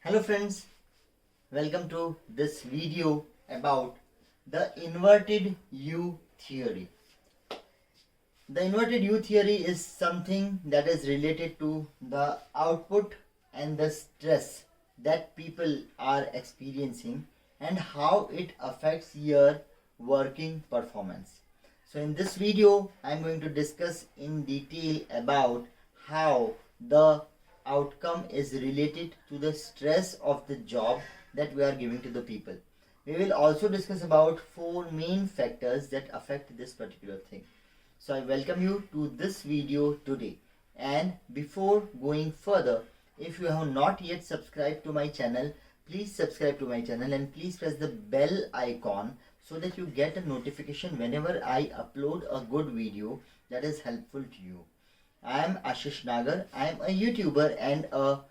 Hello friends, welcome to this video about the inverted U theory. The inverted U theory is something that is related to the output and the stress that people are experiencing and how it affects your working performance. So in this video, I am going to discuss in detail about how the outcome is related to the stress of the job that we are giving to the people. We will also discuss about 4 main factors that affect this particular thing. So I welcome you to this video today, and before going further, if you have not yet subscribed to my channel, please subscribe to my channel and please press the bell icon so that you get a notification whenever I upload a good video that is helpful to you. I am Ashish Nagar. I am a YouTuber and a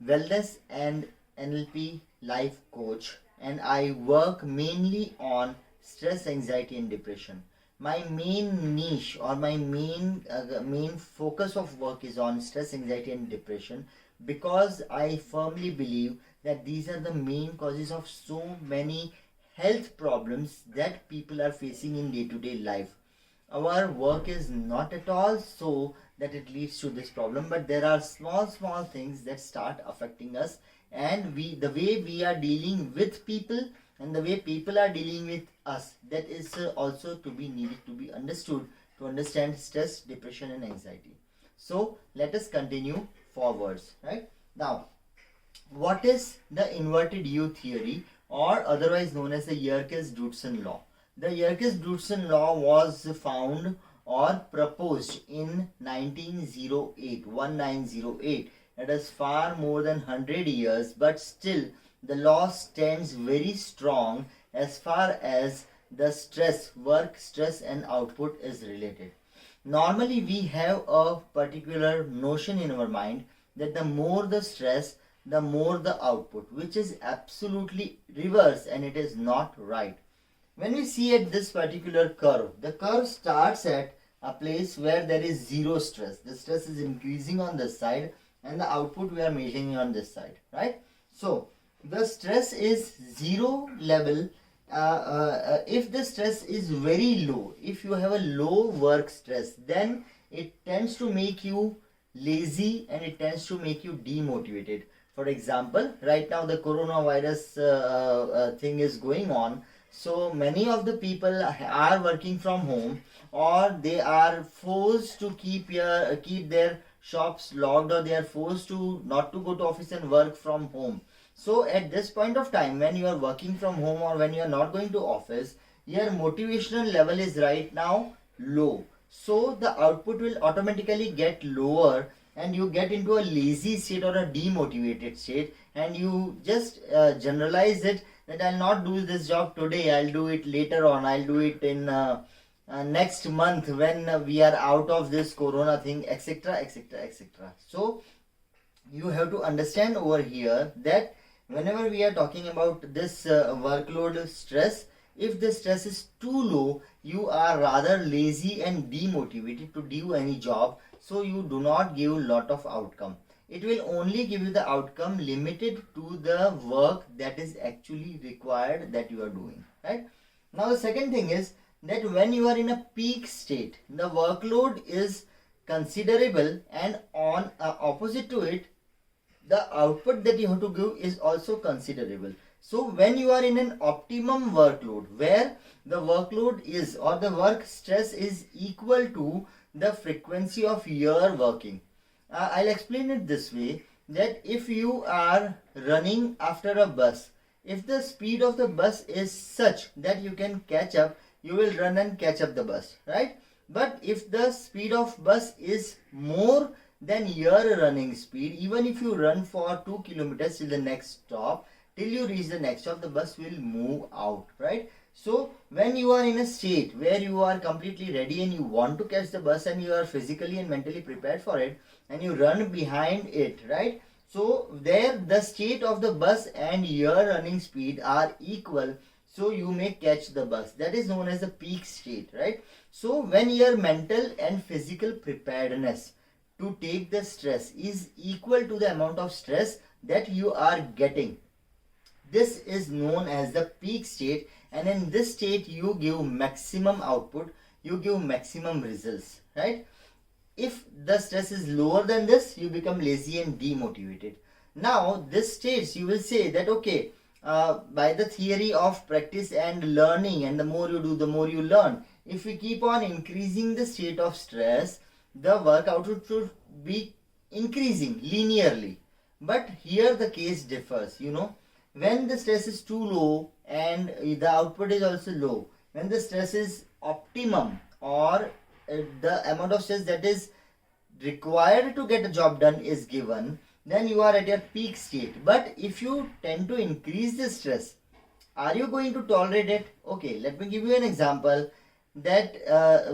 wellness and NLP life coach, and I work mainly on stress, anxiety and depression. My main niche or my main focus of work is on stress, anxiety and depression, because I firmly believe that these are the main causes of so many health problems that people are facing in day-to-day life. Our work is not at all so that it leads to this problem, but there are small things that start affecting us, and the way we are dealing with people and the way people are dealing with us, that is also to be needed to be understood to understand stress, depression and anxiety. So let us continue forwards. Right now, what is the inverted U theory, or otherwise known as the Yerkes-Dodson law? The Yerkes-Dodson law was found or proposed in 1908. It is far more than 100 years, but still the law stands very strong as far as the stress, work stress and output is related. Normally we have a particular notion in our mind that the more the stress, the more the output, which is absolutely reverse, and it is not right. When we see at this particular curve, the curve starts at a place where there is zero stress. The stress is increasing on this side and the output we are measuring on this side, right? So the stress is zero level. If the stress is very low, if you have a low work stress, then it tends to make you lazy and it tends to make you demotivated. For example, right now the coronavirus thing is going on. So many of the people are working from home, or they are forced to keep their shops locked, or they are forced to not to go to office and work from home. So at this point of time, when you are working from home or when you are not going to office, your motivational level is right now low. So the output will automatically get lower and you get into a lazy state or a demotivated state, and you just generalize it that I'll not do this job today, I'll do it later on, I'll do it in next month when we are out of this corona thing, etc. etc. So you have to understand over here that whenever we are talking about this workload stress, if the stress is too low, you are rather lazy and demotivated to do any job, so you do not give lot of outcome. It will only give you the outcome limited to the work that is actually required that you are doing, right? Now the second thing is that when you are in a peak state, the workload is considerable, and on opposite to it, the output that you have to give is also considerable. So when you are in an optimum workload, where the workload is or the work stress is equal to the frequency of your working, I'll explain it this way, that if you are running after a bus, if the speed of the bus is such that you can catch up, you will run and catch up the bus, right? But if the speed of bus is more than your running speed, even if you run for 2 kilometers till the next stop, till you reach the next stop, the bus will move out, right? So when you are in a state where you are completely ready and you want to catch the bus and you are physically and mentally prepared for it, and you run behind it, right? So there the state of the bus and your running speed are equal, so you may catch the bus. That is known as the peak state, right? So when your mental and physical preparedness to take the stress is equal to the amount of stress, that you are getting, this is known as the peak state, and in this state you give maximum output, you give maximum results, right? If the stress is lower than this, you become lazy and demotivated. Now this states, you will say that okay, by the theory of practice and learning, and the more you do, the more you learn, if we keep on increasing the state of stress, the work output should be increasing linearly. But here the case differs, when the stress is too low and the output is also low, when the stress is optimum, or the amount of stress that is required to get a job done is given, then you are at your peak state. But if you tend to increase the stress, are you going to tolerate it? Okay, let me give you an example, that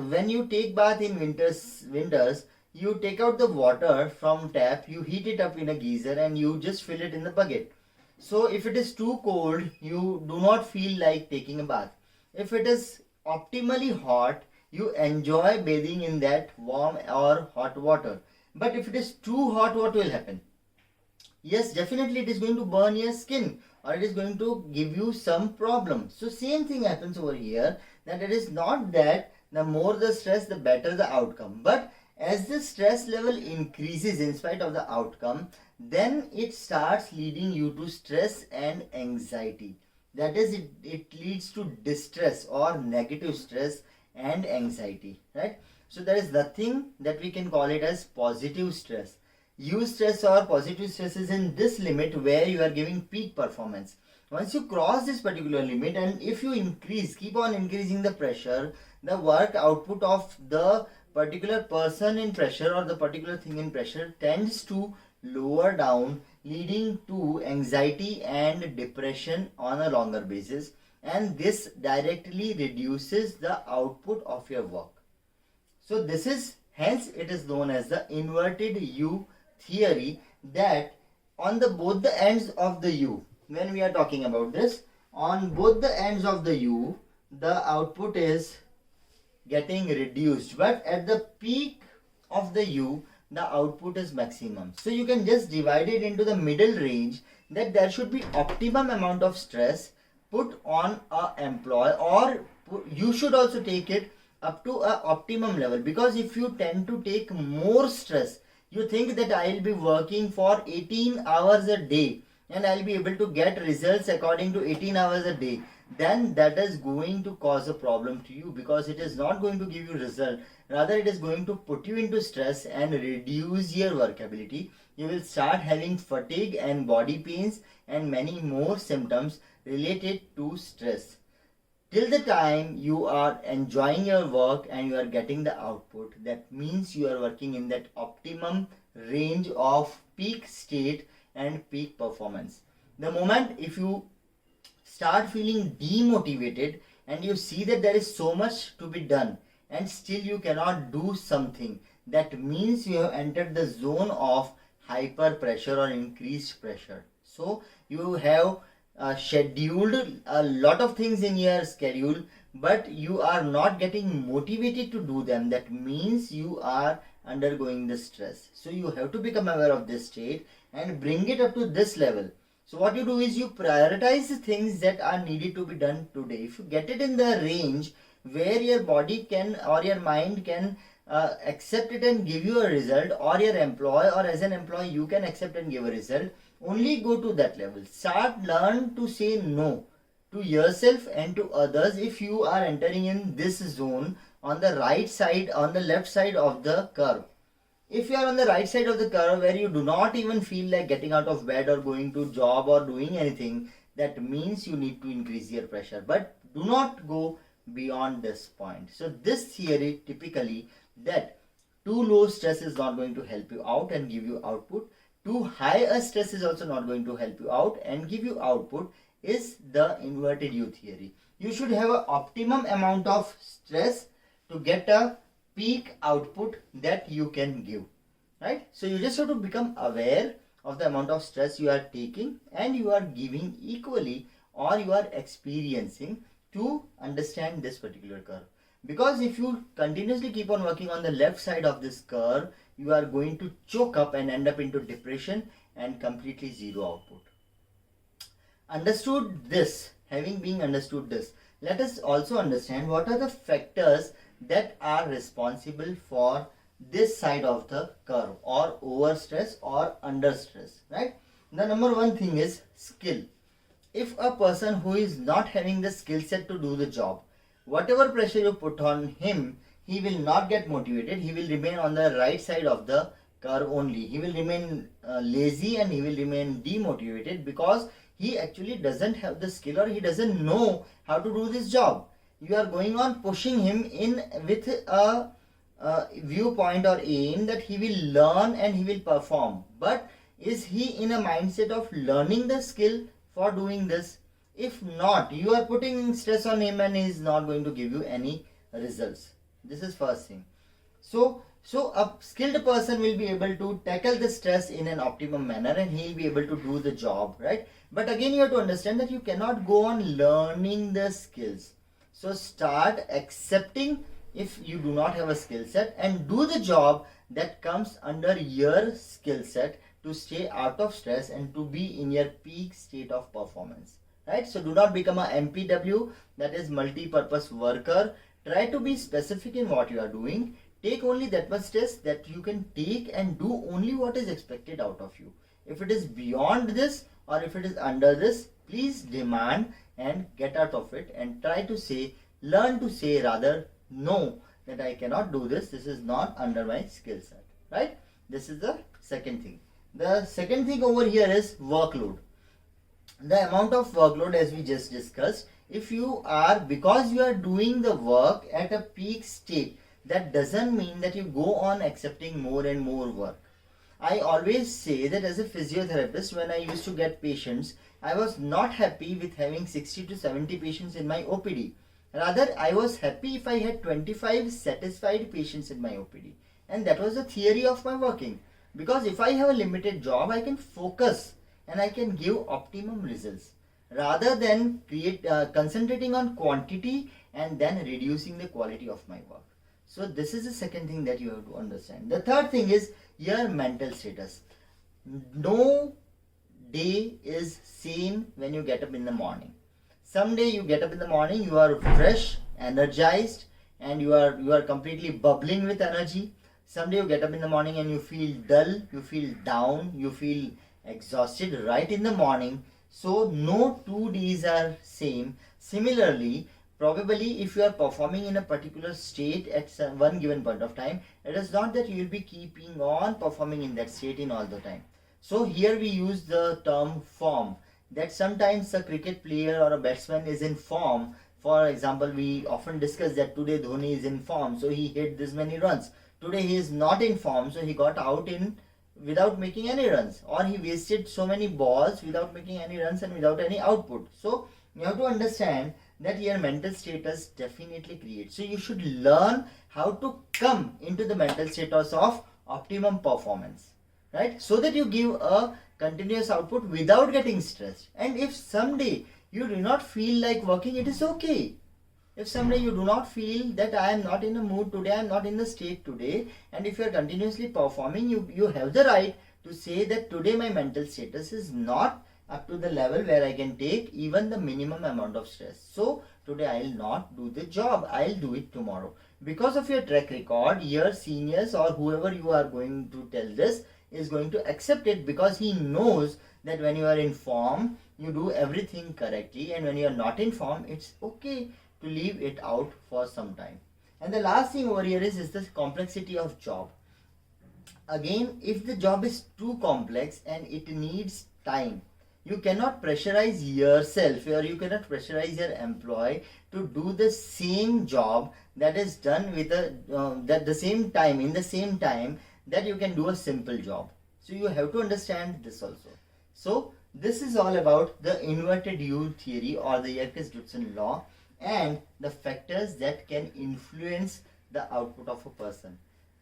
when you take bath in winters, you take out the water from tap, you heat it up in a geyser, and you just fill it in the bucket. So if it is too cold, you do not feel like taking a bath. If it is optimally hot, you enjoy bathing in that warm or hot water. But if it is too hot, what will happen? Yes, definitely it is going to burn your skin, or it is going to give you some problem. So same thing happens over here, that it is not that the more the stress, the better the outcome. But as the stress level increases in spite of the outcome, then it starts leading you to stress and anxiety. That is, it leads to distress or negative stress and anxiety, right? So there is nothing that we can call it as positive stress. Eustress or positive stress is in this limit where you are giving peak performance. Once you cross this particular limit, and if you keep on increasing the pressure, the work output of the particular person in pressure or the particular thing in pressure tends to lower down, leading to anxiety and depression on a longer basis, and this directly reduces the output of your work. So this is, hence it is known as the inverted U theory, that on both the ends of the U, when we are talking about this, on both the ends of the U, the output is getting reduced, but at the peak of the U, the output is maximum. So you can just divide it into the middle range, that there should be optimum amount of stress put on a employee, or you should also take it up to a optimum level. Because if you tend to take more stress, you think that I will be working for 18 hours a day and I will be able to get results according to 18 hours a day, then that is going to cause a problem to you, because it is not going to give you result. Rather, it is going to put you into stress and reduce your workability. You will start having fatigue and body pains and many more symptoms related to stress. Till the time you are enjoying your work and you are getting the output, that means you are working in that optimum range of peak state and peak performance. The moment if you start feeling demotivated and you see that there is so much to be done and still you cannot do something, that means you have entered the zone of hyper pressure or increased pressure. So you have scheduled a lot of things in your schedule, but you are not getting motivated to do them. That means you are undergoing the stress. So you have to become aware of this state and bring it up to this level. So what you do is you prioritize the things that are needed to be done today. If you get it in the range where your body can or your mind can accept it and give you a result, or your employee or as an employee you can accept and give a result, only go to that level. Learn to say no to yourself and to others if you are entering in this zone on the right side, on the left side of the curve. If you are on the right side of the curve where you do not even feel like getting out of bed or going to job or doing anything, that means you need to increase your pressure. But do not go beyond this point. So this theory typically that too low stress is not going to help you out and give you output. Too high a stress is also not going to help you out and give you output is the inverted U theory. You should have an optimum amount of stress to get a peak output that you can give, right? So you just have to become aware of the amount of stress you are taking and you are giving equally, or you are experiencing, to understand this particular curve. Because if you continuously keep on working on the left side of this curve, you are going to choke up and end up into depression and completely zero output. Understood this, having been understood this, let us also understand what are the factors that are responsible for this side of the curve, or over stress or under stress, right? The number one thing is skill. If a person who is not having the skill set to do the job, whatever pressure you put on him, he will not get motivated. He will remain on the right side of the curve only. He will remain lazy and he will remain demotivated because he actually doesn't have the skill, or he doesn't know how to do this job. You are going on pushing him in with a viewpoint or aim that he will learn and he will perform. But is he in a mindset of learning the skill for doing this? If not, you are putting stress on him and he is not going to give you any results. This is first thing. So a skilled person will be able to tackle the stress in an optimum manner and he will be able to do the job, right? But again, you have to understand that you cannot go on learning the skills. So start accepting if you do not have a skill set and do the job that comes under your skill set to stay out of stress and to be in your peak state of performance, right? So do not become a MPW, that is multi-purpose worker. Try to be specific in what you are doing. Take only that much stress that you can take and do only what is expected out of you. If it is beyond this or if it is under this, please demand and get out of it and try to say, learn to say rather, no, that I cannot do this. This is not under my skill set, right? This is the second thing. The second thing over here is workload. The amount of workload, as we just discussed, if you are, because you are doing the work at a peak state, that doesn't mean that you go on accepting more and more work. I always say that as a physiotherapist, when I used to get patients, I was not happy with having 60 to 70 patients in my OPD. Rather, I was happy if I had 25 satisfied patients in my OPD. And that was the theory of my working. Because if I have a limited job, I can focus and I can give optimum results rather than concentrating on quantity and then reducing the quality of my work. So this is the second thing that you have to understand. The third thing is your mental status. No day is same when you get up in the morning. Someday you get up in the morning, you are fresh, energized, and you are completely bubbling with energy. Someday you get up in the morning and you feel dull, you feel down, you feel exhausted right in the morning. So no 2 days are same. Similarly, probably if you are performing in a particular state at one given point of time, it is not that you will be keeping on performing in that state in all the time. So here we use the term form, that sometimes a cricket player or a batsman is in form. For example, we often discuss that today Dhoni is in form, so he hit this many runs. Today he is not in form, so he got out without making any runs, or he wasted so many balls without making any runs and without any output. So you have to understand that your mental status definitely creates. So you should learn how to come into the mental status of optimum performance, right? So that you give a continuous output without getting stressed. And if someday you do not feel like working, it is okay. If someday you do not feel that I am not in the mood today, I am not in the state today, and if you are continuously performing, you have the right to say that today my mental status is not up to the level where I can take even the minimum amount of stress. So today I will not do the job, I will do it tomorrow. Because of your track record, your seniors or whoever you are going to tell this is going to accept it, because he knows that when you are in form, you do everything correctly, and when you are not in form, it's okay to leave it out for some time. And the last thing over here is the complexity of job. Again, if the job is too complex and it needs time, you cannot pressurize yourself or you cannot pressurize your employee to do the same job that is done with in the same time that you can do a simple job. So you have to understand this also. So this is all about the inverted U theory or the Yerkes-Dodson law and the factors that can influence the output of a person.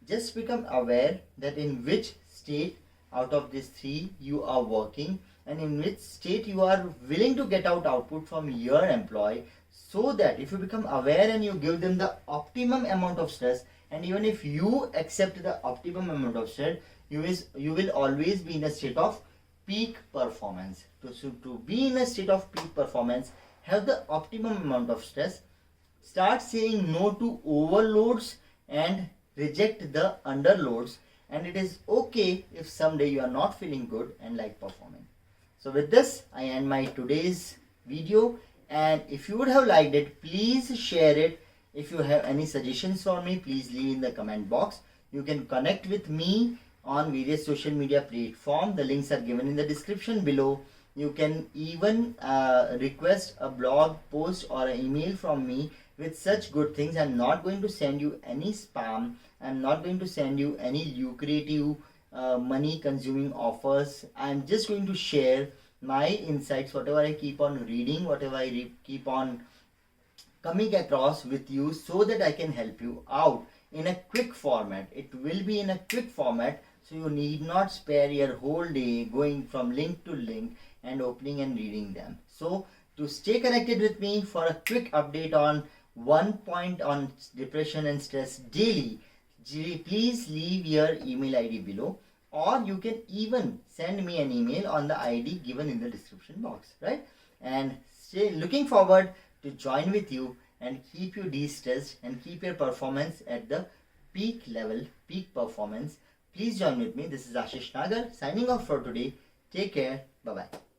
Just become aware that in which state out of these three you are working and in which state you are willing to get out output from your employee, so that if you become aware and you give them the optimum amount of stress, and even if you accept the optimum amount of stress, you will always be in a state of peak performance. To be in a state of peak performance, have the optimum amount of stress, start saying no to overloads and reject the underloads, and it is okay if someday you are not feeling good and like performing. So with this, I end my today's video, and if you would have liked it, please share it. If you have any suggestions for me, please leave in the comment box. You can connect with me on various social media platforms. The links are given in the description below. You can even request a blog post or an email from me with such good things. I'm not going to send you any spam. I'm not going to send you any lucrative money consuming offers. I'm just going to share my insights, whatever I keep on reading, whatever I keep on coming across with you, so that I can help you out in a quick format. It will be in a quick format, so you need not spare your whole day going from link to link and opening and reading them. So to stay connected with me for a quick update on 1 point on depression and stress daily, please leave your email ID below, or you can even send me an email on the ID given in the description box, right? And looking forward to join with you and keep you de-stressed and keep your performance at the peak level, peak performance. Please join with me. This is Ashish Nagar signing off for today. Take care. Bye-bye.